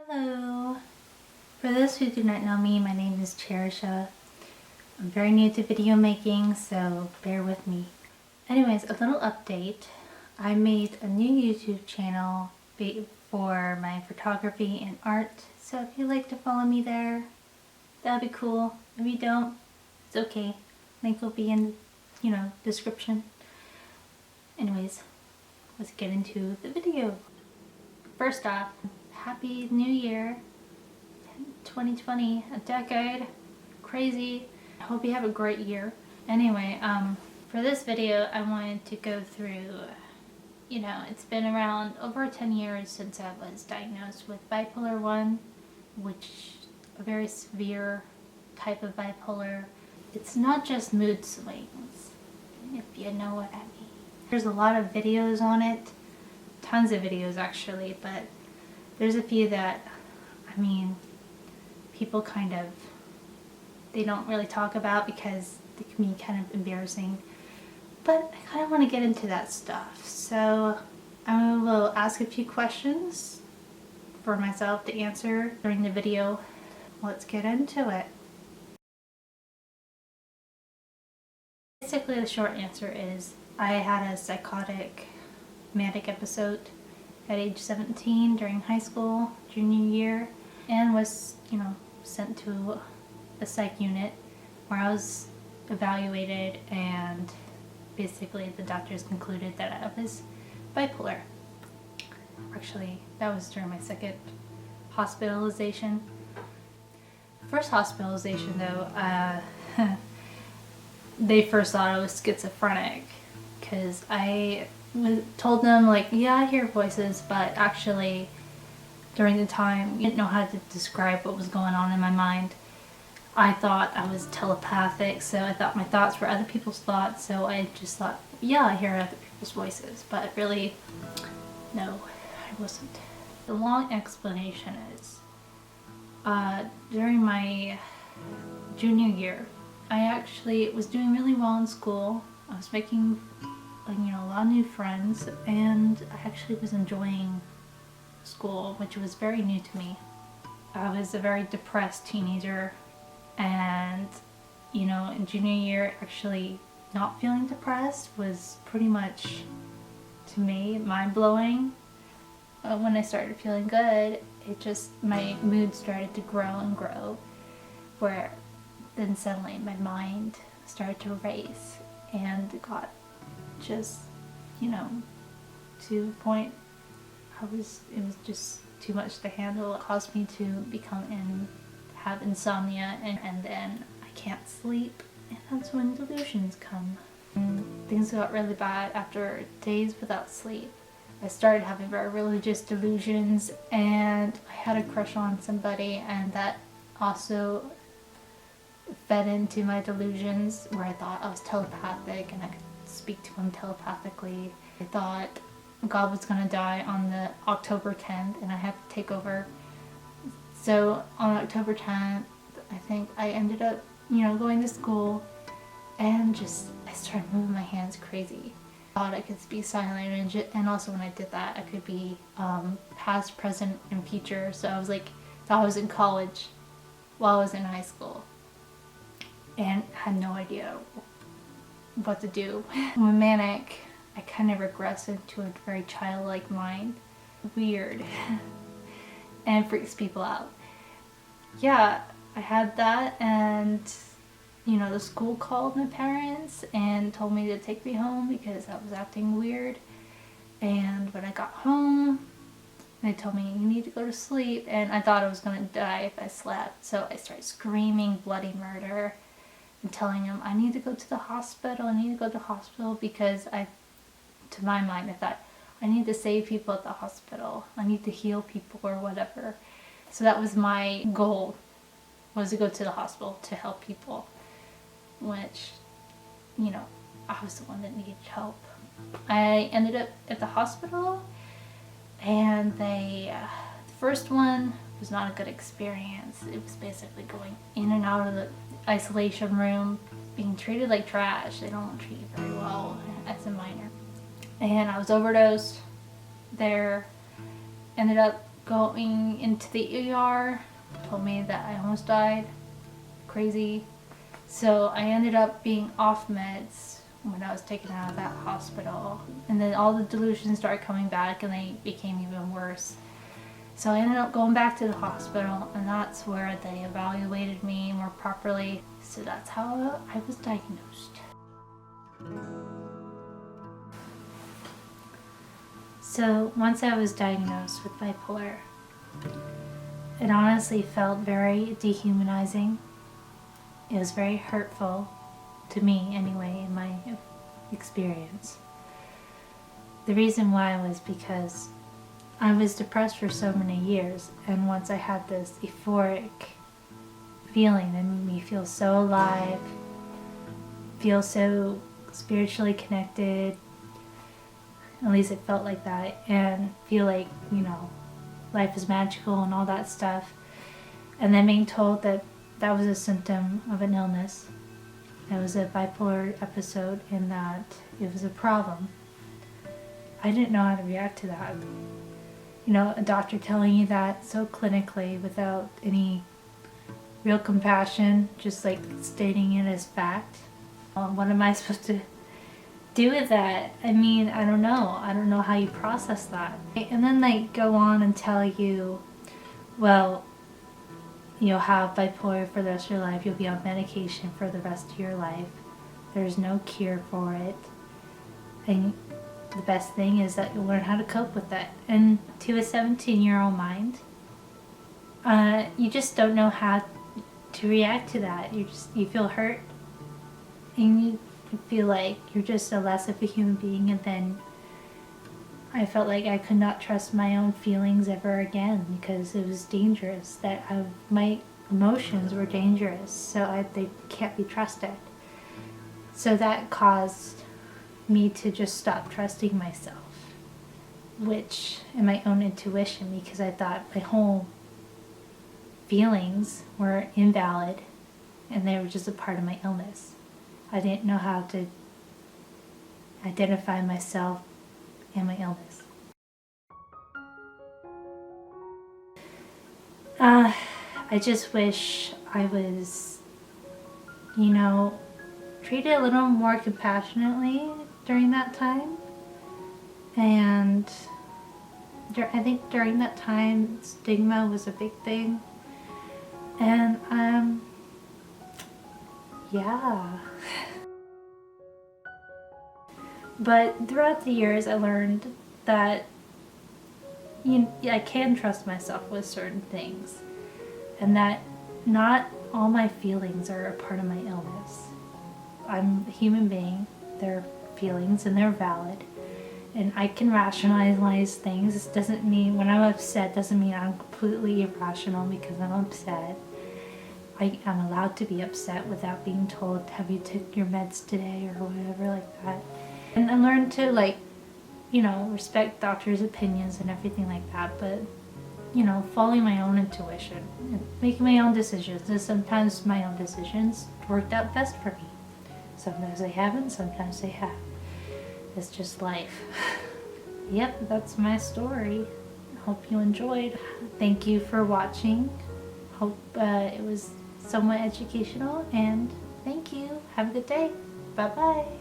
Hello! For those who do not know me, my name is Cherisha. I'm very new to video making, so bear with me. Anyways, a little update. I made a new YouTube channel for my photography and art, so if you'd like to follow me there, that'd be cool. If you don't, it's okay. Link will be in, description. Anyways, let's get into the video. First off, Happy New Year 2020, a decade, crazy. I hope you have a great year. Anyway, for this video I wanted to go through, it's been around over 10 years since I was diagnosed with Bipolar1, which is a very severe type of bipolar. It's not just mood swings, if you know what I mean. There's a lot of videos on it, tons of videos actually, but there's a few that, people they don't really talk about because they can be kind of embarrassing. But I kind of want to get into that stuff. So I will ask a few questions for myself to answer during the video. Let's get into it. Basically, the short answer is I had a psychotic manic episode at age 17 during high school, junior year, and was, sent to a psych unit where I was evaluated, and basically the doctors concluded that I was bipolar. Actually, that was during my second hospitalization. First hospitalization though, they first thought I was schizophrenic because I told them yeah, I hear voices, but actually during the time I didn't know how to describe what was going on in my mind. I thought I was telepathic, so I thought my thoughts were other people's thoughts, so I just thought, yeah, I hear other people's voices, but really, no, I wasn't. The long explanation is, during my junior year, I actually was doing really well in school. I was making a lot of new friends, and I actually was enjoying school, which was very new to me. I was a very depressed teenager, and in junior year, actually not feeling depressed was pretty much, to me, mind-blowing. When I started feeling good, my mood started to grow and grow, where then suddenly my mind started to race, and it got just, to a point it was just too much to handle. It caused me to have insomnia, and then I can't sleep, and that's when delusions come. And things got really bad after days without sleep. I started having very religious delusions, and I had a crush on somebody, and that also fed into my delusions, where I thought I was telepathic and I could speak to him telepathically. I thought God was gonna die on the October 10th and I had to take over. So on October 10th, I think I ended up, going to school, and I started moving my hands crazy. I thought I could be silent, and also when I did that, I could be past, present, and future. So I was thought I was in college while I was in high school, and had no idea what to do. When manic, I kind of regress into a very childlike mind. Weird. And freaks people out. Yeah, I had that, and the school called my parents and told me to take me home because I was acting weird. And when I got home, they told me, you need to go to sleep, and I thought I was going to die if I slept. So I started screaming bloody murder and telling them, I need to go to the hospital, because to my mind, I thought, I need to save people at the hospital. I need to heal people or whatever. So that was my goal, was to go to the hospital to help people, which, I was the one that needed help. I ended up at the hospital, and the first one was not a good experience. It was basically going in and out of the isolation room, being treated like trash. They don't treat you very well as a minor. And I was overdosed there, ended up going into the ER, told me that I almost died. Crazy. So I ended up being off meds when I was taken out of that hospital. And then all the delusions started coming back and they became even worse. So I ended up going back to the hospital, and that's where they evaluated me more properly. So that's how I was diagnosed. So once I was diagnosed with bipolar, it honestly felt very dehumanizing. It was very hurtful to me anyway in my experience. The reason why was because I was depressed for so many years, and once I had this euphoric feeling that made me feel so alive, feel so spiritually connected, at least it felt like that, and feel like, life is magical and all that stuff. And then being told that that was a symptom of an illness, it was a bipolar episode, and that it was a problem. I didn't know how to react to that. A doctor telling you that so clinically without any real compassion, just like stating it as fact. What am I supposed to do with that? I mean, I don't know. I don't know how you process that. And then they go on and tell you, well, you'll have bipolar for the rest of your life. You'll be on medication for the rest of your life. There's no cure for it. And the best thing is that you'll learn how to cope with it. And to a 17-year-old mind, you just don't know how to react to that. You feel hurt, and you feel like you're just a less of a human being. And then I felt like I could not trust my own feelings ever again, because it was dangerous. That my emotions were dangerous, so they can't be trusted. So that caused me to just stop trusting myself, which in my own intuition, because I thought my whole feelings were invalid and they were just a part of my illness. I didn't know how to identify myself and my illness. I just wish I was, treated a little more compassionately during that time. And I think during that time, stigma was a big thing. And yeah. But throughout the years, I learned that I can trust myself with certain things, and that not all my feelings are a part of my illness. I'm a human being. They're feelings and they're valid, and I can rationalize things. This doesn't mean when I'm upset doesn't mean I'm completely irrational because I'm upset. I'm allowed to be upset without being told, have you took your meds today or whatever like that. And I learned to respect doctors' opinions and everything like that, but following my own intuition and making my own decisions. And sometimes my own decisions worked out best for me. Sometimes they haven't, sometimes they have. It's just life. Yep, that's my story. Hope you enjoyed. Thank you for watching. Hope it was somewhat educational, and thank you. Have a good day. Bye-bye.